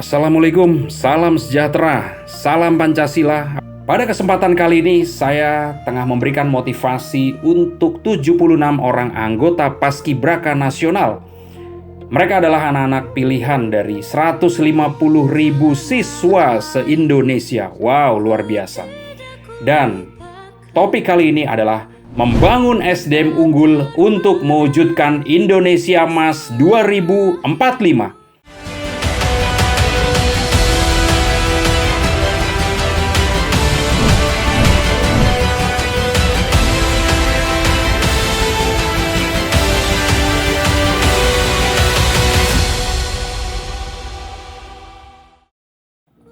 Assalamualaikum, salam sejahtera, salam Pancasila. Pada kesempatan kali ini saya tengah memberikan motivasi untuk 76 orang anggota Paskibraka Nasional. Mereka adalah anak-anak pilihan dari 150.000 siswa se-Indonesia. Wow, luar biasa. Dan topik kali ini adalah membangun SDM unggul untuk mewujudkan Indonesia Emas 2045.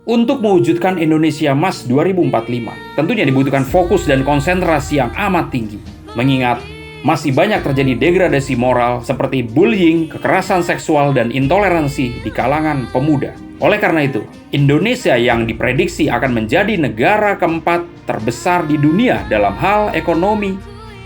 Untuk mewujudkan Indonesia Emas 2045, tentunya dibutuhkan fokus dan konsentrasi yang amat tinggi. Mengingat masih banyak terjadi degradasi moral seperti bullying, kekerasan seksual, dan intoleransi di kalangan pemuda. Oleh karena itu, Indonesia yang diprediksi akan menjadi negara keempat terbesar di dunia dalam hal ekonomi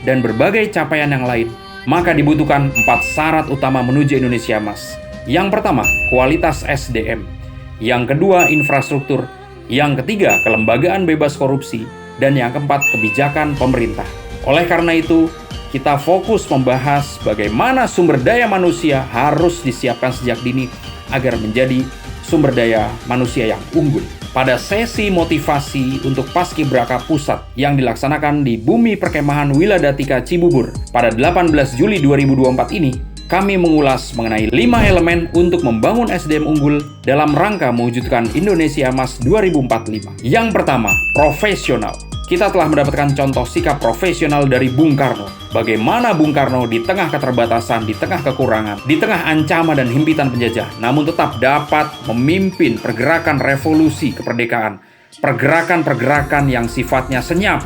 dan berbagai capaian yang lain, maka dibutuhkan 4 syarat utama menuju Indonesia Emas. Yang pertama, kualitas SDM. Yang kedua, infrastruktur. Yang ketiga, kelembagaan bebas korupsi. Dan yang keempat, kebijakan pemerintah. Oleh karena itu, kita fokus membahas bagaimana sumber daya manusia harus disiapkan sejak dini agar menjadi sumber daya manusia yang unggul. Pada sesi motivasi untuk Paskibraka Pusat yang dilaksanakan di Bumi Perkemahan Wiladatika Cibubur pada 18 Juli 2024 ini, kami mengulas mengenai 5 elemen untuk membangun SDM unggul dalam rangka mewujudkan Indonesia Emas 2045. Yang pertama, profesional. Kita telah mendapatkan contoh sikap profesional dari Bung Karno. Bagaimana Bung Karno di tengah keterbatasan, di tengah kekurangan, di tengah ancaman dan himpitan penjajah, namun tetap dapat memimpin pergerakan revolusi kemerdekaan, pergerakan-pergerakan yang sifatnya senyap,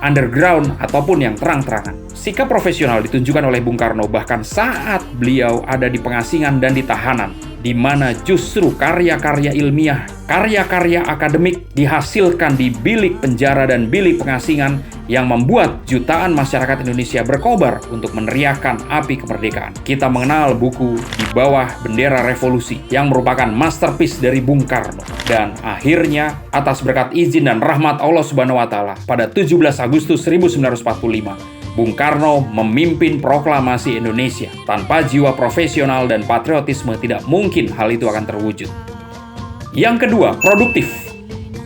underground, ataupun yang terang-terangan. Sikap profesional ditunjukkan oleh Bung Karno bahkan saat beliau ada di pengasingan dan di tahanan, di mana justru karya-karya ilmiah, karya-karya akademik dihasilkan di bilik penjara dan bilik pengasingan yang membuat jutaan masyarakat Indonesia berkobar untuk meneriakkan api kemerdekaan. Kita mengenal buku Di Bawah Bendera Revolusi yang merupakan masterpiece dari Bung Karno. Dan akhirnya, atas berkat izin dan rahmat Allah Subhanahu wa Ta'ala, pada 17 Agustus 1945, Bung Karno memimpin proklamasi Indonesia. Tanpa jiwa profesional dan patriotisme, tidak mungkin hal itu akan terwujud. Yang kedua, produktif.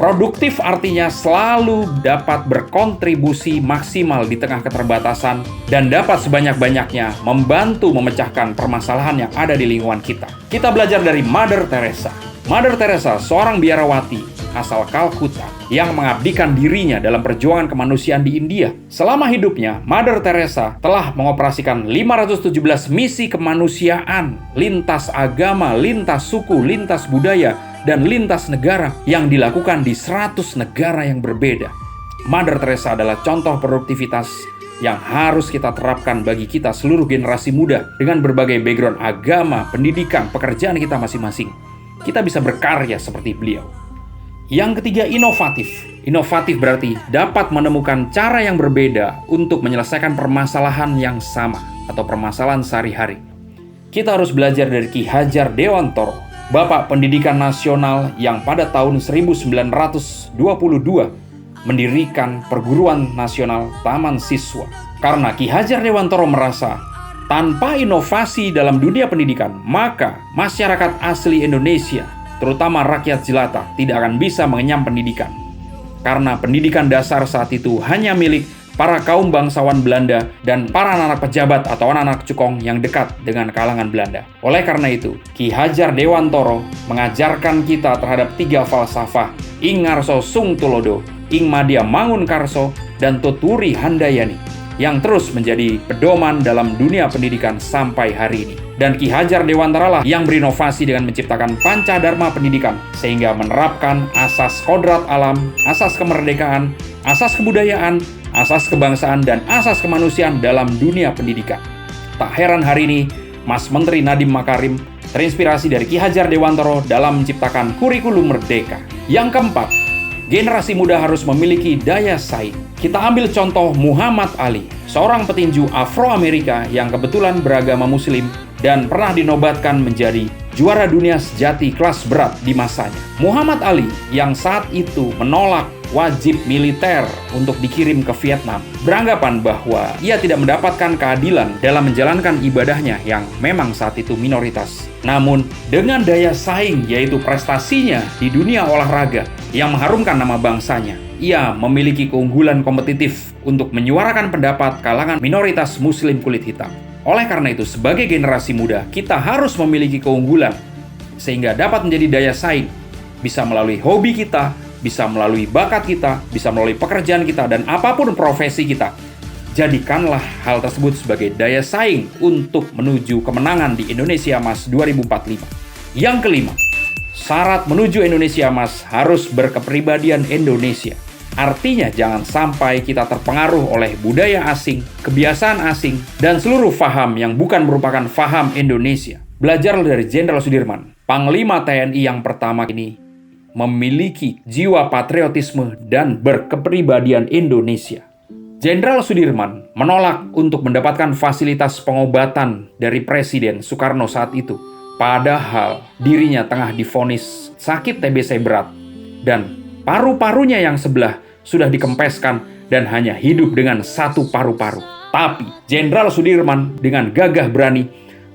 Produktif artinya selalu dapat berkontribusi maksimal di tengah keterbatasan dan dapat sebanyak-banyaknya membantu memecahkan permasalahan yang ada di lingkungan kita. Kita belajar dari Mother Teresa. Mother Teresa, seorang biarawati asal Kalkuta yang mengabdikan dirinya dalam perjuangan kemanusiaan di India. Selama hidupnya, Mother Teresa telah mengoperasikan 517 misi kemanusiaan, lintas agama, lintas suku, lintas budaya, dan lintas negara yang dilakukan di 100 negara yang berbeda. Mother Teresa adalah contoh produktivitas yang harus kita terapkan bagi kita seluruh generasi muda dengan berbagai background agama, pendidikan, pekerjaan kita masing-masing. Kita bisa berkarya seperti beliau. Yang ketiga, inovatif. Inovatif berarti dapat menemukan cara yang berbeda untuk menyelesaikan permasalahan yang sama atau permasalahan sehari-hari. Kita harus belajar dari Ki Hajar Dewantoro, Bapak Pendidikan Nasional yang pada tahun 1922 mendirikan Perguruan Nasional Taman Siswa. Karena Ki Hajar Dewantoro merasa tanpa inovasi dalam dunia pendidikan, maka masyarakat asli Indonesia, terutama rakyat jelata, tidak akan bisa mengenyam pendidikan. Karena pendidikan dasar saat itu hanya milik para kaum bangsawan Belanda dan para anak-anak pejabat atau anak-anak cukong yang dekat dengan kalangan Belanda. Oleh karena itu, Ki Hajar Dewantoro mengajarkan kita terhadap 3 falsafah, Ing Ngarso Sung Tulodo, Ing Madya Mangun Karso, dan Tuturi Handayani, yang terus menjadi pedoman dalam dunia pendidikan sampai hari ini. Dan Ki Hajar Dewantara lah yang berinovasi dengan menciptakan Pancadharma Pendidikan, sehingga menerapkan asas kodrat alam, asas kemerdekaan, asas kebudayaan, asas kebangsaan, dan asas kemanusiaan dalam dunia pendidikan. Tak heran hari ini, Mas Menteri Nadiem Makarim terinspirasi dari Ki Hajar Dewantoro dalam menciptakan kurikulum merdeka. Yang keempat, generasi muda harus memiliki daya saing. Kita ambil contoh Muhammad Ali, seorang petinju Afro-Amerika yang kebetulan beragama Muslim dan pernah dinobatkan menjadi juara dunia sejati kelas berat di masanya. Muhammad Ali yang saat itu menolak wajib militer untuk dikirim ke Vietnam, beranggapan bahwa ia tidak mendapatkan keadilan dalam menjalankan ibadahnya yang memang saat itu minoritas. Namun, dengan daya saing yaitu prestasinya di dunia olahraga yang mengharumkan nama bangsanya, ia memiliki keunggulan kompetitif untuk menyuarakan pendapat kalangan minoritas Muslim kulit hitam. Oleh karena itu, sebagai generasi muda, kita harus memiliki keunggulan sehingga dapat menjadi daya saing, bisa melalui hobi kita, bisa melalui bakat kita, bisa melalui pekerjaan kita, dan apapun profesi kita. Jadikanlah hal tersebut sebagai daya saing untuk menuju kemenangan di Indonesia Emas 2045. Yang kelima, syarat menuju Indonesia Emas harus berkepribadian Indonesia. Artinya jangan sampai kita terpengaruh oleh budaya asing, kebiasaan asing, dan seluruh faham yang bukan merupakan faham Indonesia. Belajarlah dari Jenderal Sudirman, Panglima TNI yang pertama ini memiliki jiwa patriotisme dan berkepribadian Indonesia. Jenderal Sudirman menolak untuk mendapatkan fasilitas pengobatan dari Presiden Soekarno saat itu, padahal dirinya tengah divonis sakit TBC berat dan paru-parunya yang sebelah sudah dikempeskan dan hanya hidup dengan satu paru-paru. Tapi Jenderal Sudirman dengan gagah berani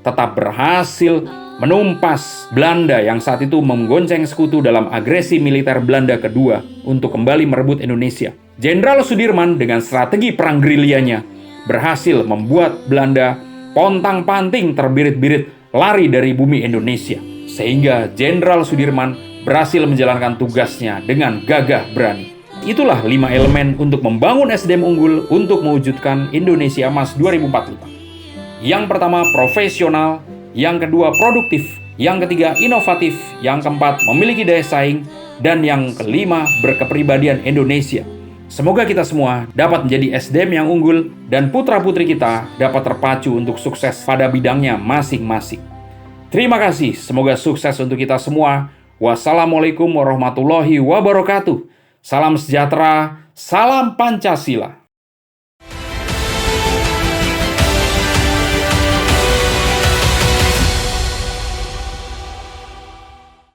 tetap berhasil menumpas Belanda yang saat itu menggonceng sekutu dalam agresi militer Belanda kedua untuk kembali merebut Indonesia. Jenderal Sudirman dengan strategi perang gerilyanya berhasil membuat Belanda pontang-panting terbirit-birit lari dari bumi Indonesia. Sehingga Jenderal Sudirman berhasil menjalankan tugasnya dengan gagah berani. Itulah 5 elemen untuk membangun SDM unggul untuk mewujudkan Indonesia Emas 2045. Yang pertama, profesional. Yang kedua, produktif. Yang ketiga, inovatif. Yang keempat, memiliki daya saing. Dan yang kelima, berkepribadian Indonesia. Semoga kita semua dapat menjadi SDM yang unggul dan putra-putri kita dapat terpacu untuk sukses pada bidangnya masing-masing. Terima kasih, semoga sukses untuk kita semua. Wassalamualaikum warahmatullahi wabarakatuh. Salam sejahtera, salam Pancasila.